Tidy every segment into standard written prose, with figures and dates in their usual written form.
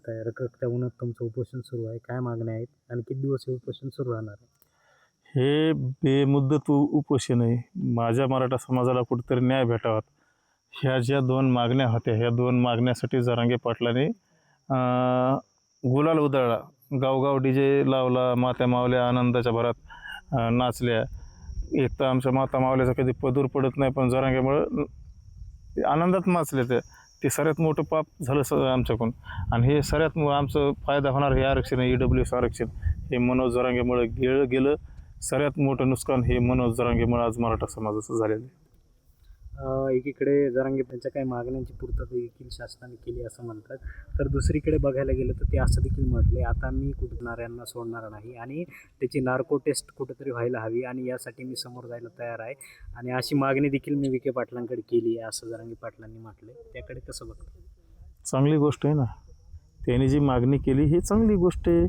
आता रखरखत्या उन्हात तुमचं उपोषण सुरू आहे. काय मागण्या आहेत आणि किती दिवस हे उपोषण सुरू राहणार आहे? हे बेमुदत उपोषण आहे. माझ्या मराठा समाजाला कुठेतरी न्याय भेटावा. ह्या ज्या 2 मागण्या होत्या, ह्या 2 मागण्यासाठी जरांगे पाटलांनी गुलाल उधळला. गावगाव DJ लावला, मात्या मावल्या आनंदाच्या भरात नाचल्या. एक तर आमच्या माता मावल्याचा कधी पदूर पडत नाही, पण जरांगेमुळं आनंदात नाचले ते सर्वात मोठं पाप झालं आमच्याकडून. आणि हे सर्वात आमचं फायदा होणार हे आरक्षण आहे, EWS आरक्षण हे मनोज जरांगेमुळं गेलं. सर्वात मोठं नुकसान हे मनोज जरांगेमुळं आज मराठा समाजाचं झालेलं आहे. एकीकडे जरांगे त्यांच्या काही मागण्यांची पूर्तता देखील शासनाने केली असं म्हणतात, तर दुसरीकडे बघायला गेलं तर ते असं देखील म्हटले, आता मी कुटणाऱ्यांना सोडणार नाही आणि त्याची नार्को टेस्ट कुठेतरी व्हायला हवी आणि यासाठी मी समोर जायला तयार आहे आणि अशी मागणी देखील मी विखे पाटलांकडे केली आहे असं जरांगे पाटलांनी म्हटले. त्याकडे कसं बघतो? चांगली गोष्ट आहे ना, त्यांनी जी मागणी केली ही चांगली गोष्ट आहे.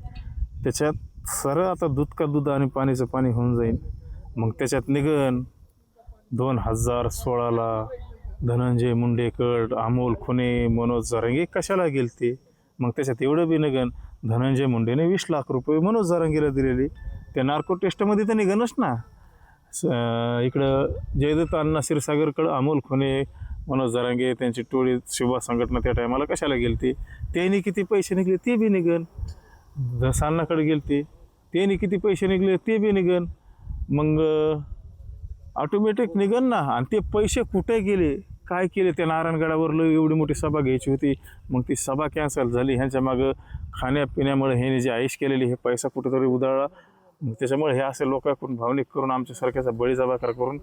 त्याच्यात सरळ आता दूध का दूध आणि पाणीचं पाणी होऊन जाईल. मग त्याच्यात निघन 2016ला धनंजय मुंडेकर, अमोल खुने, मनोज जरांगे कशाला गेलते. मग त्याच्यात एवढं बी निघन धनंजय मुंडेने 20 लाख रुपये मनोज जरांगेला दिलेले. त्या नार्को टेस्टमध्ये तर निघनच ना. इकडं जयदत्त अण्णा क्षीरसागरकडं अमोल खुने, मनोज जरांगे त्यांची टोळी शिवा संघटना त्या टायमाला कशाला गेलते. त्यांनी किती पैसे निघले ते बी निघन. अण्णाकडे गेलते त्यांनी किती पैसे निघले ते बी निघन. मग ऑटोमॅटिक निघन ना. आणि ते पैसे कुठे गेले, काय केले. त्या नारायणगडावरलं एवढी मोठी सभा घ्यायची होती, मग ती सभा कॅन्सल झाली. ह्यांच्या मागं खाण्यापिण्यामुळे ह्याने जे आईश केलेली हे पैसा कुठेतरी उधळला. मग त्याच्यामुळे हे असे लोकांकडून भावनिक करून आमच्यासारख्याचा बळीजबाकार करून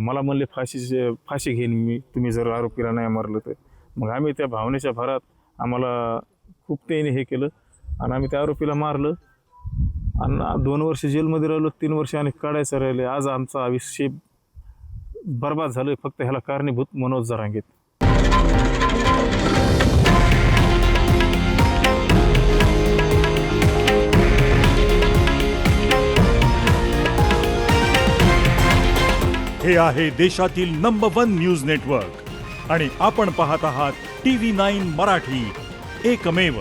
मला म्हणले फाशी घेईन मी तुम्ही जर आरोपीला नाही मारलं तर. मग आम्ही त्या भावनेच्या भरात आम्हाला खूप त्याने हे केलं आणि आम्ही त्या आरोपीला मारलं आणि 2 वर्ष जेलमध्ये राहिलो. 3 वर्ष आणि काढायचं राहिले. आज आमचं आयुष्य बर्बाद झालं फक्त ह्याला कारणीभूत मनोज जरांगे. हे आहे देशातील नंबर 1 न्यूज नेटवर्क आणि आपण पाहत आहात TV9 मराठी, एकमेव.